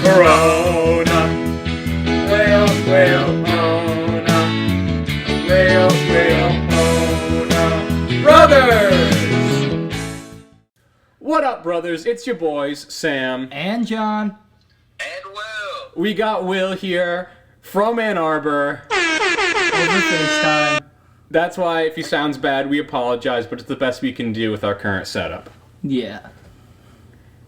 Corona. Well, Mona. Well, Mona. Brothers! What up, brothers? It's your boys, Sam. And John. And Will. We got Will here from Ann Arbor. Over FaceTime. That's why if he sounds bad, we apologize, but it's the best we can do with our current setup. Yeah.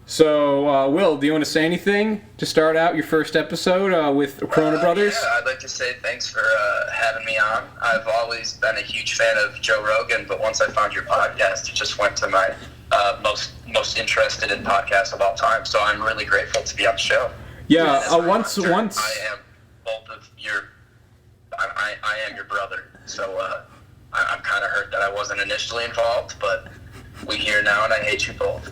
So, Will, do you want to say anything to start out your first episode with Corona Brothers? Yeah, I'd like to say thanks for having me on. I've always been a huge fan of Joe Rogan, but once I found your podcast, it just went to my most interested in podcasts of all time. So I'm really grateful to be on the show. Yeah, As my once I am both of your. I am your brother. So I'm kind of hurt that I wasn't initially involved, but we here now, and I hate you both.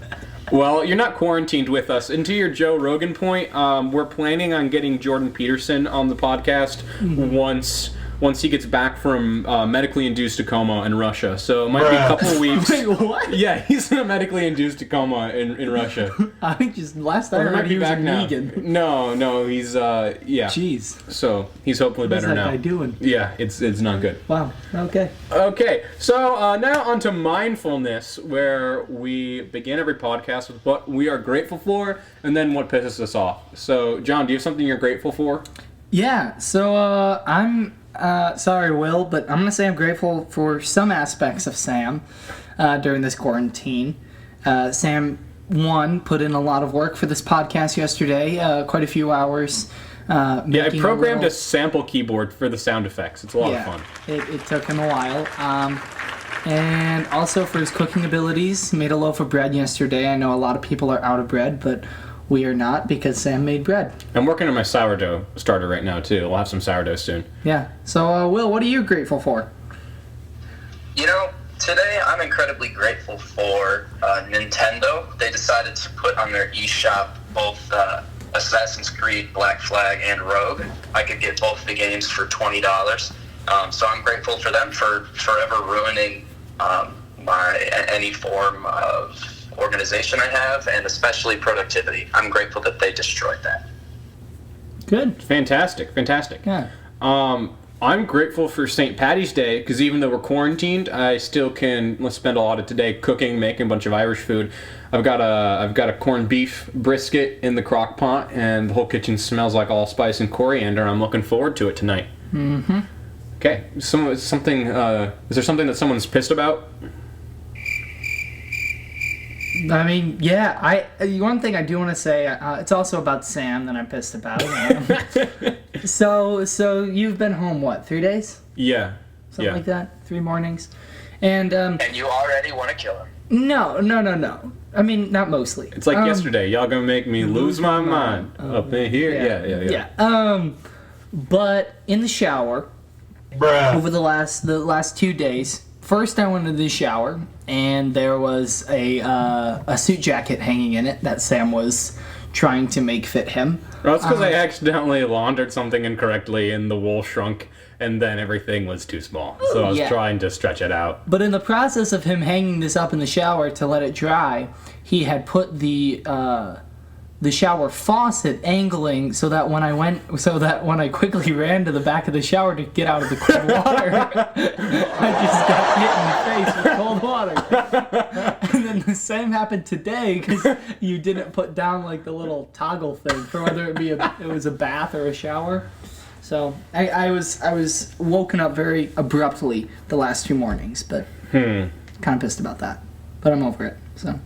Well, you're not quarantined with us. And to your Joe Rogan point, we're planning on getting Jordan Peterson on the podcast once he gets back from medically induced coma in Russia. So it might be a couple of weeks. Wait, what? Yeah, he's in a medically induced coma in Russia. I think just last time I Or he might heard be he was back a now. vegan. No, he's yeah. Jeez. So he's hopefully What's better that now. guy doing? Yeah, it's not good. Wow. Okay. Okay, so now on to mindfulness, where we begin every podcast with what we are grateful for, and then what pisses us off. So, John, do you have something you're grateful for? Yeah. So I'm sorry, Will, but I'm gonna say I'm grateful for some aspects of Sam during this quarantine. Sam, one, put in a lot of work for this podcast yesterday. Quite a few hours. Yeah, I making programmed a little- sample keyboard for the sound effects. It's a lot of fun. It took him a while. And also for his cooking abilities, he made a loaf of bread yesterday. I know a lot of people are out of bread, but we are not because Sam made bread. I'm working on my sourdough starter right now, too. We'll have some sourdough soon. Yeah. So, Will, what are you grateful for? You know, today I'm incredibly grateful for Nintendo. They decided to put on their eShop both Assassin's Creed, Black Flag, and Rogue. I could get both the games for $20. So I'm grateful for them for forever ruining any form of organization I have, and especially productivity. I'm grateful that they destroyed that. Good. Fantastic. Yeah. I'm grateful for St. Paddy's Day, because even though we're quarantined, I still can spend a lot of today cooking, making a bunch of Irish food. I've got a corned beef brisket in the crock pot, and the whole kitchen smells like allspice and coriander. I'm looking forward to it tonight. Mm-hmm. Okay, is there something that someone's pissed about? I mean, yeah. One thing I do want to say, it's also about Sam that I'm pissed about. So you've been home, what, 3 days? Yeah. Something like that? 3 mornings? And, And you already want to kill him. no. I mean, not mostly. It's like yesterday. Y'all gonna make me lose my mind up in here. Yeah. But in the shower, over the last 2 days, first I went into the shower, and there was a suit jacket hanging in it that Sam was trying to make fit him. Well, it's because I accidentally laundered something incorrectly, and the wool shrunk, and then everything was too small. So I was trying to stretch it out. But in the process of him hanging this up in the shower to let it dry, he had put the shower faucet angling so that when I quickly ran to the back of the shower to get out of the cold water, I just got hit in the face with cold water. And then the same happened today because you didn't put down like the little toggle thing for whether it was a bath or a shower. So I was woken up very abruptly the last 2 mornings, but kind of pissed about that. But I'm over it. So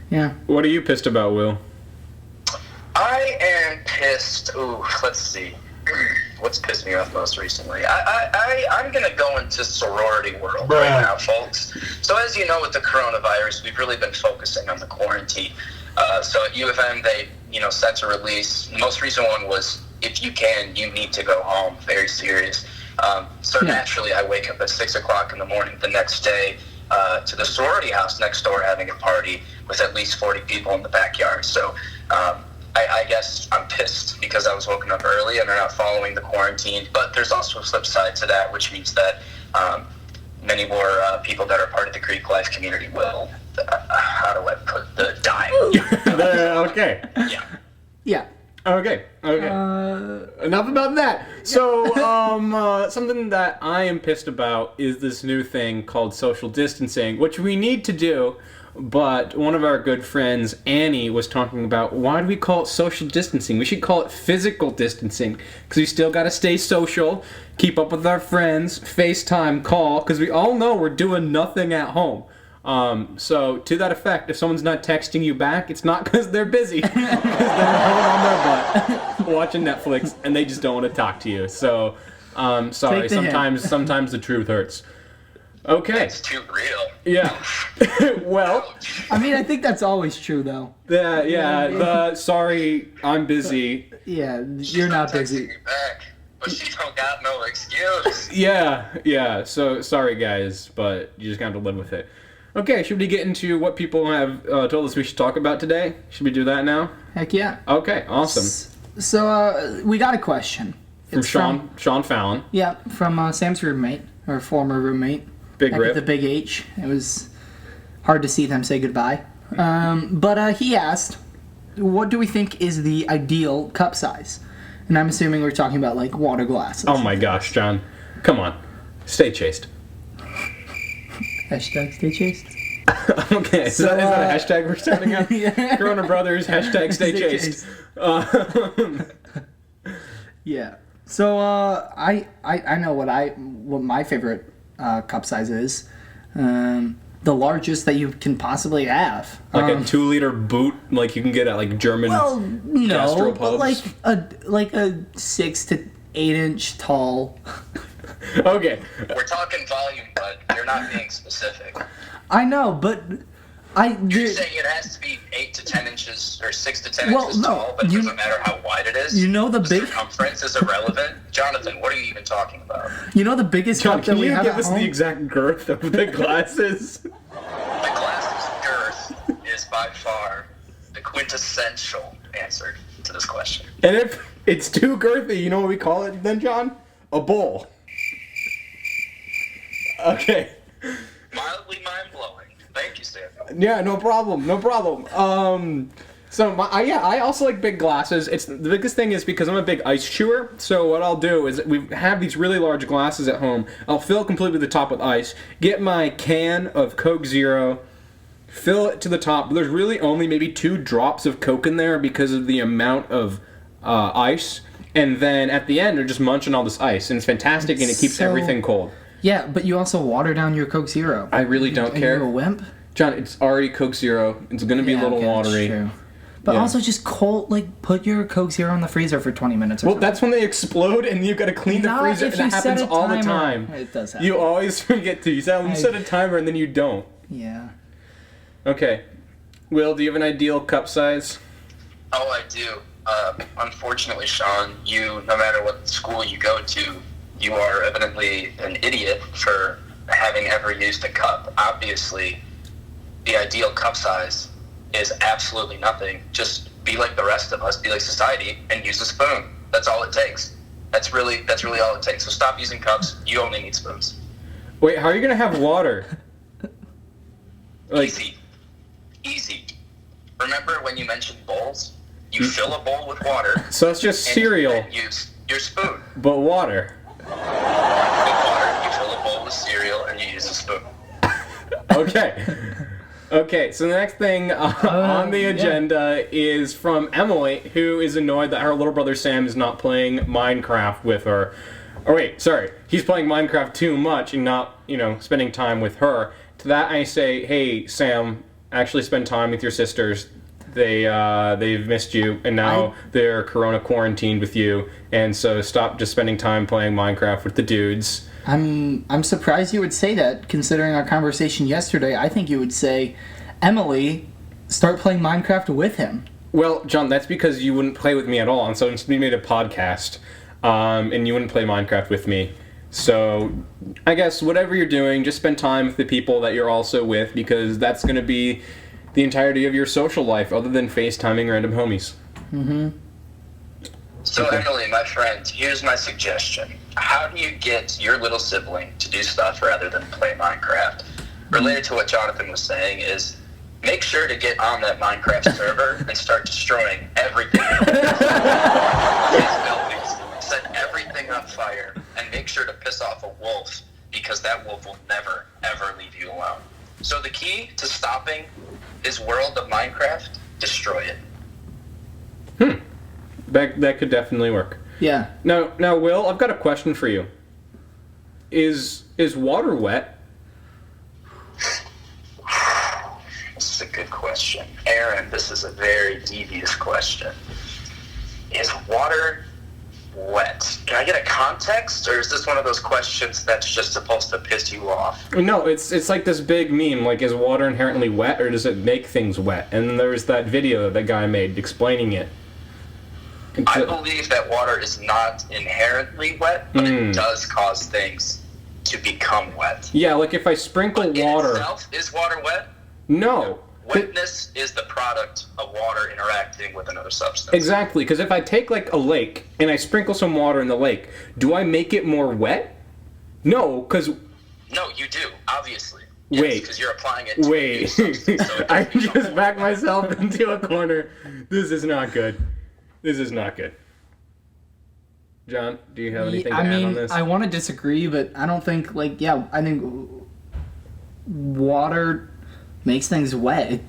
yeah. What are you pissed about, Will? I am pissed. Ooh, let's see. What's pissed me off most recently? I'm going to go into sorority world right now, folks. So as you know, with the coronavirus, we've really been focusing on the quarantine. So at U of M, they, sent a release. The most recent one was, if you can, you need to go home. Very serious. So naturally, I wake up at 6 o'clock in the morning the next day to the sorority house next door having a party with at least 40 people in the backyard. So I guess I'm pissed because I was woken up early and they're not following the quarantine. But there's also a flip side to that, which means that many more people that are part of the Greek life community will, how do I put the die? Okay. Yeah. Yeah. Okay. Enough about that. So, something that I am pissed about is this new thing called social distancing, which we need to do. But one of our good friends, Annie, was talking about, why do we call it social distancing? We should call it physical distancing, because we still got to stay social, keep up with our friends, FaceTime, call, because we all know we're doing nothing at home. So to that effect, if someone's not texting you back, it's not because they're busy, because they're home on their butt watching Netflix, and they just don't want to talk to you. So, sorry, Take the hint. sometimes the truth hurts. Okay. It's too real. Yeah. Well, I mean, I think that's always true, though. the sorry, I'm busy. Yeah, She's you're not texting busy. me back, but she don't got no excuse. Yeah. So sorry, guys, but you just got to live with it. Okay, should we get into what people have told us we should talk about today? Should we do that now? Heck yeah. Okay, awesome. So, we got a question. From It's Sean Fallon. Yeah, from Sam's roommate, or former roommate. Big back rip. at the Big H. It was hard to see them say goodbye. But he asked, what do we think is the ideal cup size? And I'm assuming we're talking about, like, water glasses. Oh my gosh, John. Come on. Stay chaste. Hashtag stay chaste. Okay, is that a hashtag we're starting up? Yeah. Corona Brothers, hashtag stay chaste. Yeah. So I know what my favorite cup size is. The largest that you can possibly have. Like a 2-liter boot, like you can get at like German Well, no, gastropubs. but like a 6 to 8 inch tall. Okay. We're talking volume, bud. You're not being specific. I know, but You're saying it has to be 8 to 10 inches or 6 to 10 Well, inches no, tall, but it you- doesn't matter how wide it is. you know the big circumference is irrelevant. Jonathan, what are you even talking about? biggest John, cup that can we you have give at us home? the exact girth of the glasses? The glass's girth is by far the quintessential answer to this question. And if it's too girthy, you know what we call it then, John? A bowl. Okay. Mildly mind-blowing. Thank you, Samuel. Yeah, no problem. I also like big glasses. It's the biggest thing is because I'm a big ice chewer. So what I'll do is we have these really large glasses at home. I'll fill completely the top with ice. Get my can of Coke Zero. Fill it to the top. There's really only maybe 2 drops of Coke in there because of the amount of ice. And then at the end, they're just munching all this ice, and it's fantastic, and it keeps So- everything cold. Yeah, but you also water down your Coke Zero. I really don't Are care. you a wimp? John, it's already Coke Zero. It's gonna be a little okay, that's watery. true. But Yeah. also just cold, like, put your Coke Zero in the freezer for 20 minutes or Well, something. that's when they explode, and you've got to clean the Not freezer, if and you that set happens a all the timer. time. It does happen. You always forget to. You set a timer, and then you don't. Yeah. Okay. Will, do you have an ideal cup size? Oh, I do. Unfortunately, Sean, no matter what school you go to, you are evidently an idiot for having ever used a cup. Obviously, the ideal cup size is absolutely nothing. Just be like the rest of us, be like society, and use a spoon. That's all it takes. That's really all it takes. So stop using cups. You only need spoons. Wait, how are you gonna have water? Like, Easy. Remember when you mentioned bowls? You fill a bowl with water. so it's just and cereal, then use your spoon. but water. With water, you fill a bowl with cereal, and you use a spoon. Okay. Okay, so the next thing on the yeah. agenda is from Emily, who is annoyed that her little brother Sam is not playing Minecraft with her. Oh wait, sorry. He's playing Minecraft too much and not, spending time with her. To that I say, hey, Sam, actually spend time with your sisters. They've missed you, and now they're corona quarantined with you, and so stop just spending time playing Minecraft with the dudes. I'm surprised you would say that, considering our conversation yesterday. I think you would say, Emily, start playing Minecraft with him. Well, John, that's because you wouldn't play with me at all, and so we made a podcast, and you wouldn't play Minecraft with me. So, I guess whatever you're doing, just spend time with the people that you're also with, because that's going to be the entirety of your social life, other than FaceTiming random homies. So, Emily, my friend, here's my suggestion. How do you get your little sibling to do stuff rather than play Minecraft? Related to what Jonathan was saying is, make sure to get on that Minecraft server and start destroying everything. That could definitely work. Yeah. Now, Will, I've got a question for you. Is water wet? This is a good question. Aaron, this is a very devious question. Is water wet? Can I get a context, or is this one of those questions that's just supposed to piss you off? No, it's like this big meme, like, is water inherently wet, or does it make things wet? And then there was that video that guy made explaining it. I believe that water is not inherently wet, but it does cause things to become wet. Yeah, like if I sprinkle But water... in itself, is water wet? No. Wetness is the product of water interacting with another substance. Exactly, because if I take, like, a lake, and I sprinkle some water in the lake, do I make it more wet? No, because... No, you do, obviously. Wait. Because you're applying it to a new Wait. substance, so it I does become just more backed wet. myself into a corner. This is not good. This is not good. John, do you have anything to add on this? I want to disagree, but I don't think, like, yeah, I think water makes things wet.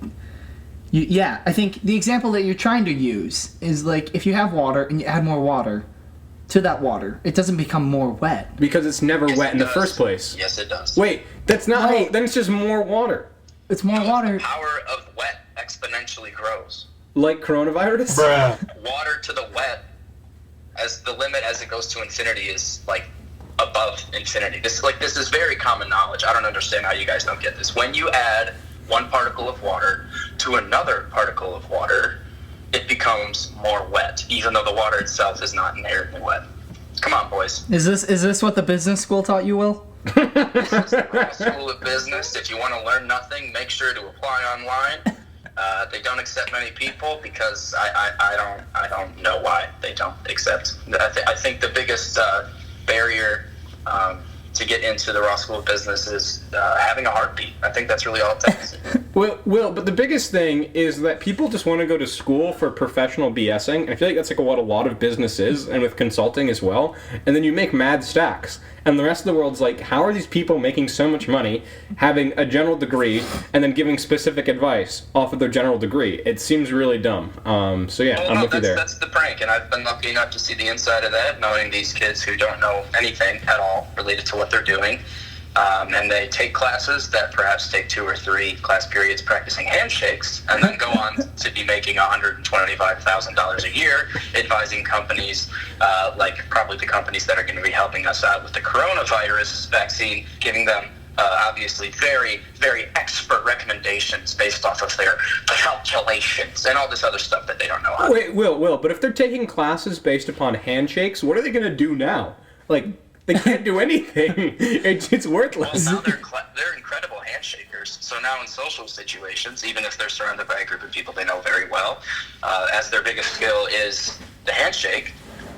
Yeah, I think the example that you're trying to use is, like, if you have water and you add more water to that water, it doesn't become more wet. Because it's never Yes, wet it in the does. first place. Yes, it does. Wait, that's not... No. Hey, then it's just more water. It's more The water. power of wet exponentially grows. Like coronavirus? Water to the wet, as the limit as it goes to infinity is, like, above infinity. This is very common knowledge. I don't understand how you guys don't get this. When you add one particle of water to another particle of water, it becomes more wet, even though the water itself is not inherently wet. Come on, boys. Is this what the business school taught you, Will? This is the Raw School of Business. If you want to learn nothing, make sure to apply online. They don't accept many people because I don't know why they don't accept. I think the biggest barrier to get into the Raw School of Business is having a heartbeat. I think that's really all it takes. Well, but the biggest thing is that people just want to go to school for professional BSing. And I feel like that's like what a lot of business is, and with consulting as well. And then you make mad stacks. And the rest of the world's like, how are these people making so much money, having a general degree, and then giving specific advice off of their general degree? It seems really dumb. So yeah, Well, I'm no, with you there. that's the prank, and I've been lucky enough to see the inside of that, knowing these kids who don't know anything at all related to what they're doing. And they take classes that perhaps take 2 or 3 class periods practicing handshakes, and then go on to be making $125,000 a year, advising companies, like probably the companies that are going to be helping us out with the coronavirus vaccine, giving them obviously very, very expert recommendations based off of their calculations and all this other stuff that they don't know how to do. Wait, Will, but if they're taking classes based upon handshakes, what are they going to do now? Like, they can't do anything. It's Well, worthless. now they're incredible handshakers. So now in social situations, even if they're surrounded by a group of people they know very well, as their biggest skill is the handshake,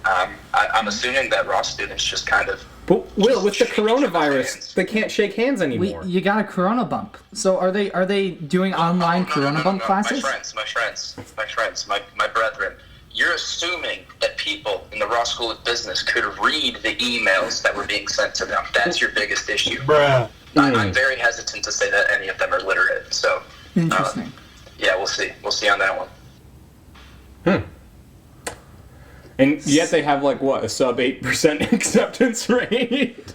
I'm assuming that Raw students just kind of... But Will, with the shake each other's hands. coronavirus, they can't shake hands anymore. You got a Corona bump. So are they doing online Corona bump classes? My friends, my brethren. You're assuming that people in the Raw School of Business could read the emails that were being sent to them. That's your biggest issue. I'm very hesitant to say that any of them are literate. So, Interesting. yeah, we'll see. We'll see on that one. And yet they have, like, what, a sub 8% acceptance rate?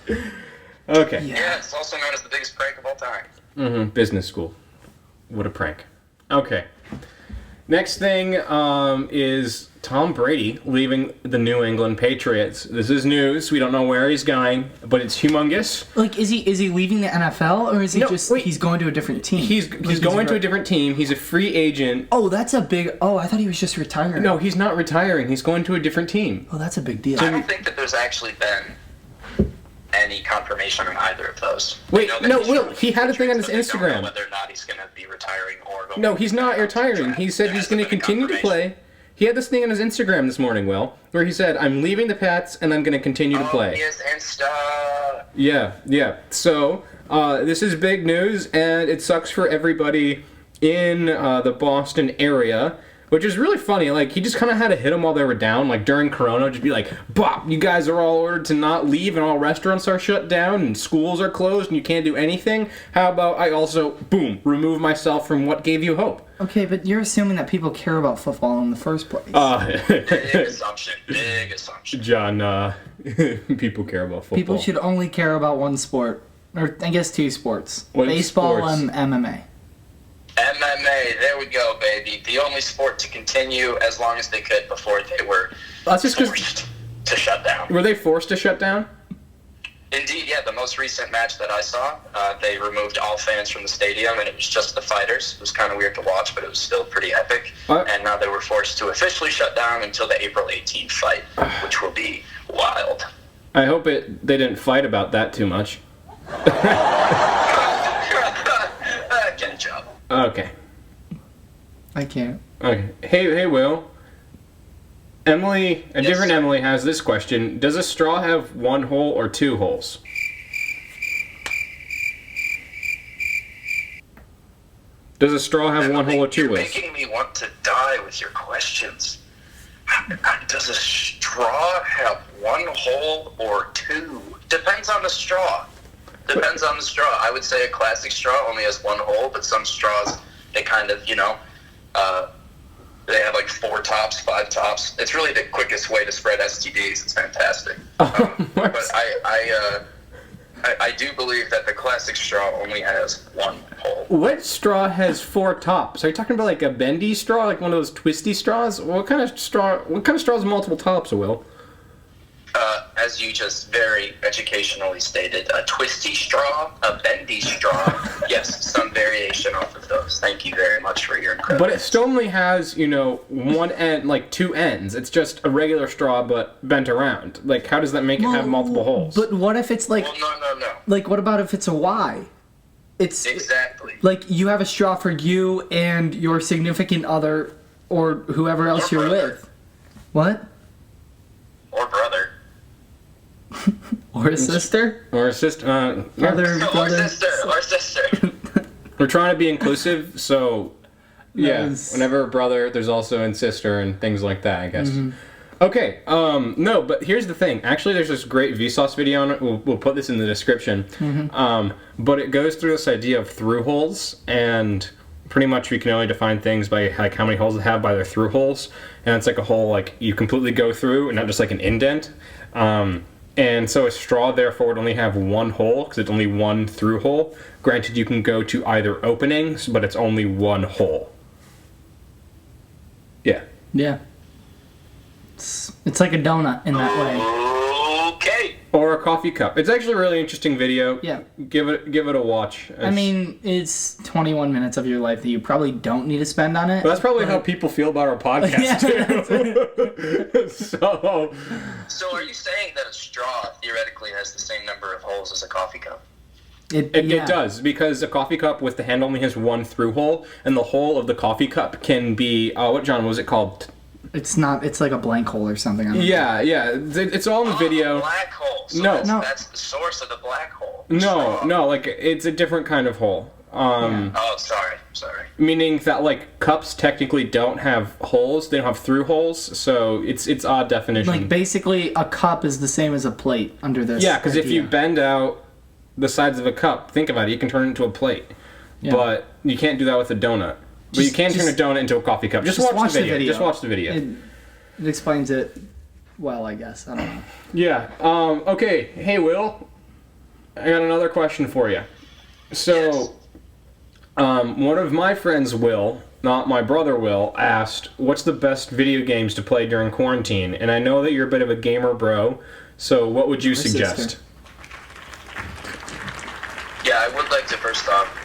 Okay. Yeah, it's also known as the biggest prank of all time. Business school. What a prank. Okay. Next thing is Tom Brady leaving the New England Patriots. This is news. We don't know where he's going, but it's humongous. Like, is he leaving the NFL, or is he No, just wait. he's going to a different team? He's going to a different team. He's a free agent. Oh, that's a big. Oh, I thought he was just retiring. No, he's not retiring. He's going to a different team. Oh, that's a big deal. I don't think that there's actually been any confirmation on either of those. Wait, I know that no, he's Will, with he had a thing on his Patriots, but they don't know Instagram. whether or not he's going to be retiring or going No, he's not retiring. He said he's going to continue to play. He had this thing on his Instagram this morning, Will, where he said, "I'm leaving the Pats and I'm going to continue to play." Yes, Insta. Yeah. So, this is big news, and it sucks for everybody in the Boston area. Which is really funny. Like, he just kind of had to hit them while they were down. Like, during Corona, just be like, "Bop, you guys are all ordered to not leave, and all restaurants are shut down, and schools are closed, and you can't do anything. How about I also, boom, remove myself from what gave you hope?" Okay, but you're assuming that people care about football in the first place. Big assumption. Big assumption. John, people care about football. People should only care about one sport. Or, I guess, two sports. What Baseball sports? and MMA. MMA, there we go, baby. The only sport to continue as long as they could before they were That's just 'cause- forced to shut down. Were they forced to shut down? Indeed, yeah. The most recent match that I saw, they removed all fans from the stadium, and it was just the fighters. It was kind of weird to watch, but it was still pretty epic. And now they were forced to officially shut down until the April 18th fight, which will be wild. I hope they didn't fight about that too much. Get a job. Okay. I can't. Okay. Hey, Will. Emily, a Yes. different Emily has this question. Does a straw have one hole or two holes? Does a straw have one hole or two You're holes? making me want to die with your questions. Does a straw have one hole or two? Depends on the straw. Depends on the straw. I would say a classic straw only has one hole, but some straws, they kind of, they have like 4 tops, 5 tops. It's really the quickest way to spread STDs. It's fantastic. But I do believe that the classic straw only has one hole. What straw has 4 tops? Are you talking about like a bendy straw, like one of those twisty straws? What kind of straw has multiple tops, Will? As you just very educationally stated, a twisty straw, a bendy straw. Yes, some variation off of those. Thank you very much for your incredible. But it still only has, one end, like 2 ends. It's just a regular straw, but bent around. Like, how does that make it have multiple holes? But what if it's like... Well, no. Like, what about if it's a Y? It's... Exactly. Like, you have a straw for you and your significant other or whoever else Or you're brother. with. What? Or brother. Or a sister? Or a sister. Brother, Or brother. sister. We're trying to be inclusive, so yeah. Nice. Whenever a brother, there's also a sister and things like that, I guess. Okay. No, but here's the thing. Actually, there's this great Vsauce video on it. We'll put this in the description. But it goes through this idea of through holes, and pretty much we can only define things by like how many holes they have by their through holes, and it's like a hole like you completely go through, and not just like an indent. And so a straw, therefore, would only have one hole, because it's only one through hole. Granted, you can go to either openings, but it's only one hole. Yeah. Yeah. It's like a donut in that way. Okay. Or a coffee cup. It's actually a really interesting video. Yeah. Give it a watch. I mean, it's 21 minutes of your life that you probably don't need to spend on it. But that's probably how people feel about our podcast, Yeah, too. So So are you saying that a straw theoretically has the same number of holes as a coffee cup? it does, because a coffee cup with the handle only has one through hole, and the hole of the coffee cup can be, what, John, was it called? It's not. It's like a blank hole or something. I don't know. Yeah. It's all in the video. A black hole. So No. that's the source of the black hole. No, like, it's a different kind of hole. Oh, sorry. Meaning that, like, cups technically don't have holes, they don't have through holes, so it's odd definition. Like, basically, a cup is the same as a plate under this. Yeah, because if you idea. bend out the sides of a cup, think about it, you can turn it into a plate. Yeah. But you can't do that with a donut. But you can turn a donut into a coffee cup. Just watch the video. Just watch the video. It explains it well, I guess. I don't know. Yeah. Okay. Hey, Will. I got another question for you. So, one of my friends, Will, not my brother Will, asked, what's the best video games to play during quarantine? And I know that you're a bit of a gamer bro, so what would you suggest? sister. Yeah, I would like to first off,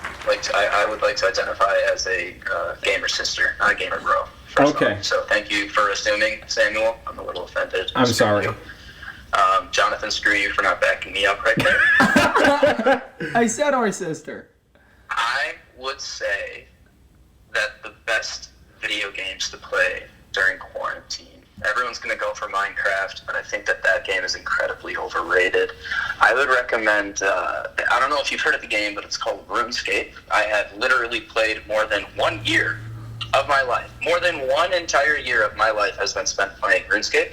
I would like to identify as a gamer sister, not a gamer bro. Okay. Off. So thank you for assuming, Samuel. I'm a little offended. I'm Screw sorry. you. Jonathan, screw you for not backing me up right there. I said our sister. I would say that the best video games to play during quarantine. Everyone's going to go for Minecraft, but I think that game is incredibly overrated. I would recommend, I don't know if you've heard of the game, but it's called RuneScape. I have literally played more than 1 year of my life. More than one entire year of my life has been spent playing RuneScape.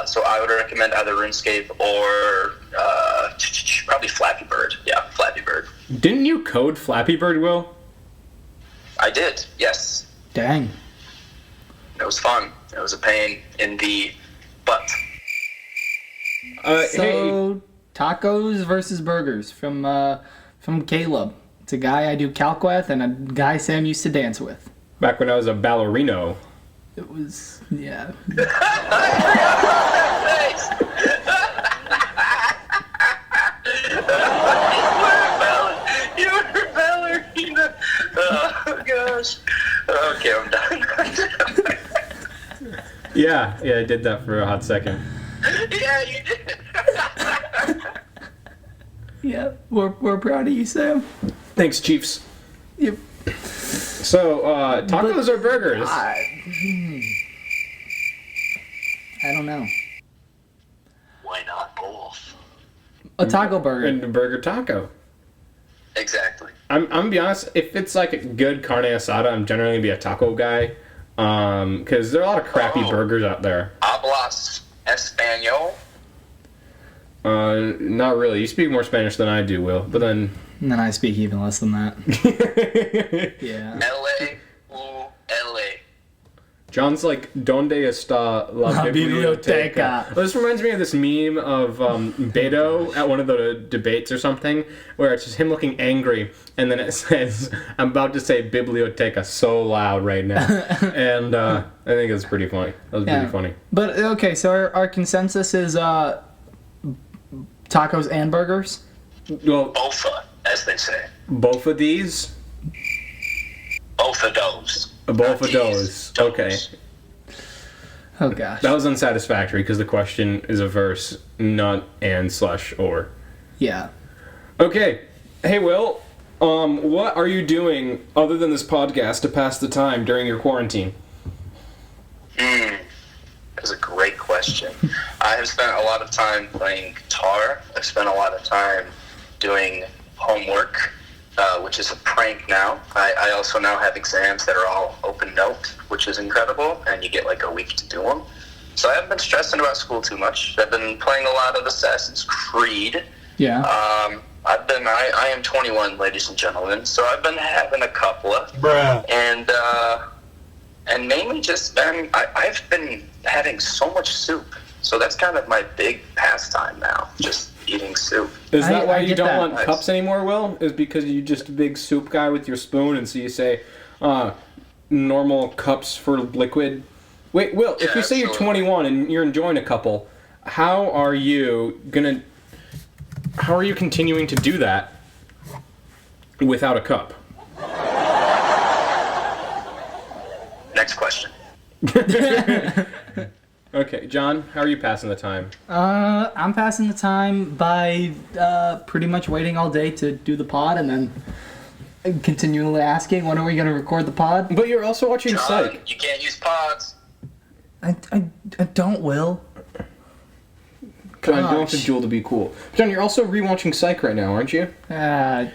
So I would recommend either RuneScape or probably Flappy Bird. Yeah, Flappy Bird. Didn't you code Flappy Bird, Will? I did, yes. Dang. It was fun. It was a pain in the butt. Hey, So tacos versus burgers from Caleb. It's a guy I do calc with and a guy Sam used to dance with. back when I was a ballerino. It was, yeah. You were a ballerina. Oh gosh. Okay, I'm done. Yeah, I did that for a hot second. Yeah, you did. Yeah, we're proud of you, Sam. Thanks, Chiefs. Yep. So, tacos or burgers? I don't know. Why not both? A taco burger. And a burger taco. Exactly. I'm gonna be honest, if it's like a good carne asada, I'm generally gonna be a taco guy. Because there are a lot of crappy burgers out there. Hablas Espanol. Not really. You speak more Spanish than I do, Will. But then... And then I speak even less than that. Yeah. L.A. John's like, ¿Dónde está la biblioteca? Well, this reminds me of this meme of Beto at one of the debates or something, where it's just him looking angry, and then it says, I'm about to say biblioteca so loud right now. And I think it's pretty funny. That was pretty funny. But, okay, so our consensus is tacos and burgers? Well, Bofa, as they say. both of these? Both of those. Both of those. Okay. Oh, gosh. That was unsatisfactory because the question is a verse, not and/or. Yeah. Okay. Hey, Will. What are you doing other than this podcast to pass the time during your quarantine? That's a great question. I have spent a lot of time playing guitar. I've spent a lot of time doing homework, which is a prank now. I also now have exams that are all open note, which is incredible, and you get like a week to do them. So I haven't been stressing about school too much. I've been playing a lot of Assassin's Creed. Yeah. I am 21, ladies and gentlemen, so I've been having a couple of, and mainly just been, I've been having so much soup, so that's kind of my big pastime now, just eating soup. Is that why I you get don't that. want cups anymore, Will? Is because you're just a big soup guy with your spoon, and so you say, normal cups for liquid? Wait, Will, if Yeah, you say you're absolutely. 21 and you're enjoying a couple, how are you continuing to do that without a cup? Next question. Okay, John, how are you passing the time? I'm passing the time by pretty much waiting all day to do the pod and then continually asking, when are we going to record the pod? But you're also watching John, Psych. you can't use pods. I don't, Will. John, you don't have to Gosh. duel to be cool. John, you're also rewatching Psych right now, aren't you? Kind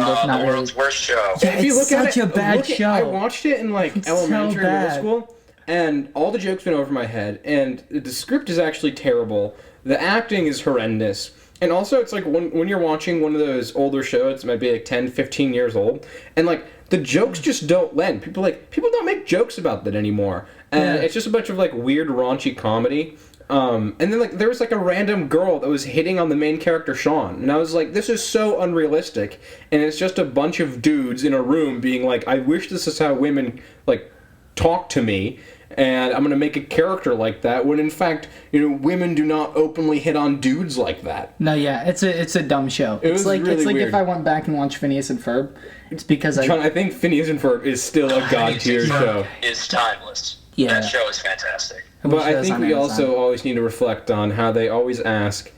of, The not really. world's worst show. Yeah, it's such a bad look at- show. I watched it in like It's so elementary and middle bad. school, and all the jokes went over my head, and the script is actually terrible. The acting is horrendous. And also, it's like when you're watching one of those older shows, it might be like 10, 15 years old, and like the jokes just don't lend. People don't make jokes about that anymore. And Yeah. it's just a bunch of like weird, raunchy comedy. And then like there was like a random girl that was hitting on the main character Sean, and I was like, this is so unrealistic. And it's just a bunch of dudes in a room being like, I wish this is how women like talk to me, and I'm gonna make a character like that. When in fact, women do not openly hit on dudes like that. No, yeah, it's a dumb show. It was it's really like weird. if I went back and watched Phineas and Ferb, it's because John, I think Phineas and Ferb is still a god tier show. It's timeless. Yeah. That show is fantastic. But I wish it was think on we Amazon. also always need to reflect on how they always ask,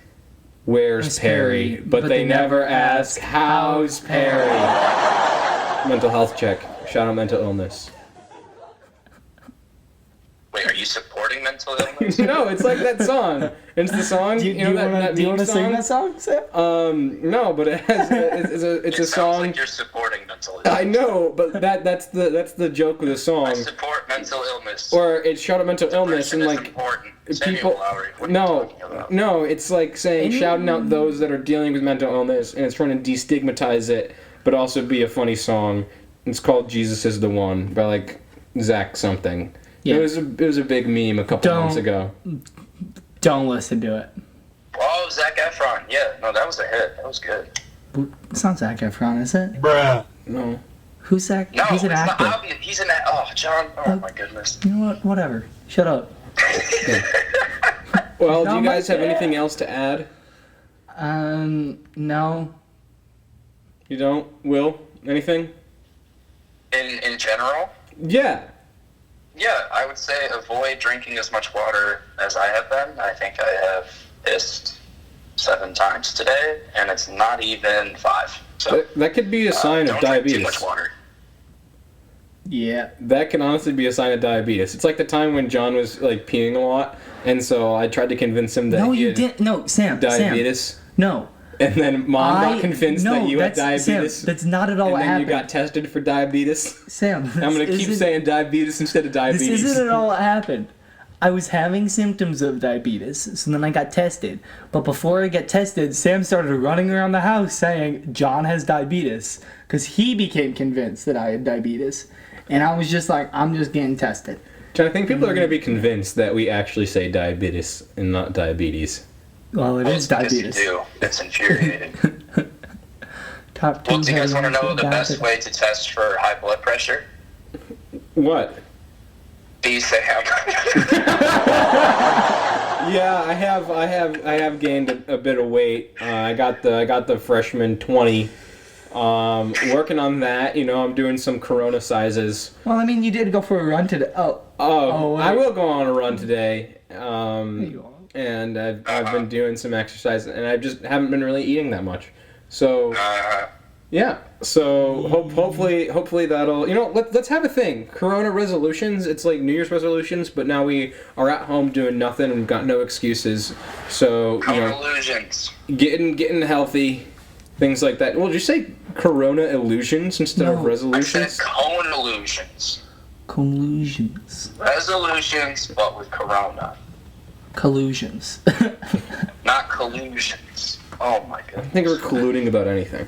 "Where's Where's Perry?" Perry? But they never ask, "How's Perry?" Mental health check. Shout out mental illness. Wait, are you supporting mental illness? No, it's like that song. It's the song. Do you want to sing that song, Sam? No, but it has. It's a It sounds song. like you're supporting mental mental illness. I know, but that's the joke of the I song. support mental illness. Or it's shout out mental illness and Depression is like important. people. Samuel Lowry, what are you talking about? No, it's like saying shouting out those that are dealing with mental illness, and it's trying to destigmatize it, but also be a funny song. It's called "Jesus Is the One" by like Zach something. Yeah. It was a big meme a couple months ago. Don't listen to it. Oh, Zac Efron. Yeah, no, that was a hit. That was good. It's not Zac Efron, is it? No. Who's Zac? No, He's an it's actor. not obvious. He's an Oh, John. Oh, my goodness. You know what? Whatever. Shut up. Well, do Not you my guys have dad. anything else to add? No. You don't? Will? Anything? In general? Yeah. Yeah, I would say avoid drinking as much water as I have been. I think I have pissed 7 times today, and it's not even 5. So That could be a sign of don't drink diabetes. too much water. Yeah. That can honestly be a sign of diabetes. It's like the time when John was like peeing a lot, and so I tried to convince him that No, he you had didn't. No, Sam. diabetes, Sam. No. and then Mom got convinced no, that you had that's, diabetes, Sam, that's not at all and what then happened. you got tested for diabetes. Sam, I'm gonna keep saying diabetes instead of this diabetes. isn't at all what happened. I was having symptoms of diabetes, so then I got tested. But before I got tested, Sam started running around the house saying John has diabetes because he became convinced that I had diabetes. And I was just like, I'm just getting tested. John, I think people are going to be convinced that we actually say diabetes and not diabetes. Well, it is Yes, you diabetes. do. It's infuriating. Top 2 Well, do you guys want to know headlines the of best diabetes. way to test for high blood pressure? What? Be Sam. Yeah, I have gained a bit of weight. I got the freshman 20. Working on that. You know, I'm doing some Corona sizes. Well, I mean, you did go for a run today. Oh, I wait. will go on a run today. You are. And I've been doing some exercise, and I just haven't been really eating that much. So yeah. So hopefully that'll, you know, let's have a thing. Corona resolutions. It's like New Year's resolutions, but now we are at home doing nothing and got no excuses. So you know, Illusions. getting healthy, things like that. Well, did you say Corona illusions instead of No. I resolutions? said cone illusions. Collusions. Resolutions, but with Corona. Collusions. Not collusions. Oh my I goodness. think we're colluding about anything.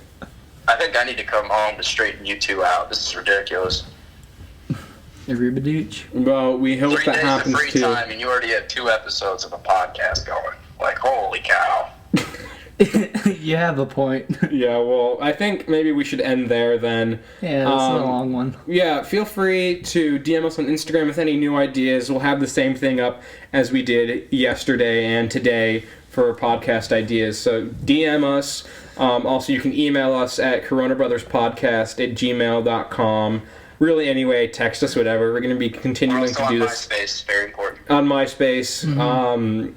I think I need to come home to straighten you two out. This is ridiculous. Everybody. Well, we hope 3 that days of happens free too. time, and you already have 2 episodes of a podcast going. Like, holy cow. You have a point. Yeah, well, I think maybe we should end there then. Yeah, that's a long one. Yeah, feel free to DM us on Instagram with any new ideas. We'll have the same thing up as we did yesterday and today for podcast ideas. So DM us. Also, you can email us at coronabrotherspodcast@gmail.com. Really, anyway, text us, whatever. We're going to be We're continuing also to on do this MySpace. Very important. on MySpace,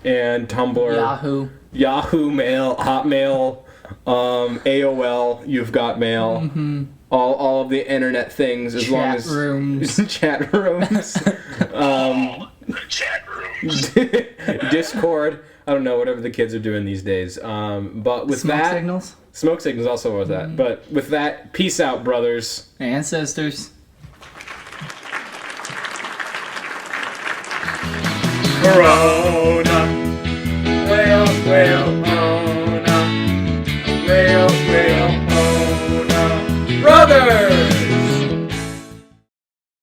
and Tumblr, Yahoo. Yahoo Mail, Hotmail, AOL, You've Got Mail, all of the internet things, as long Chat as rooms. chat rooms, Chat rooms. Discord. I don't know, whatever the kids are doing these days. But with Smoke that, signals. smoke signals also was that. But with that, peace out, brothers. And sisters. Corona. Well, Ona. Well, Ona. Brothers!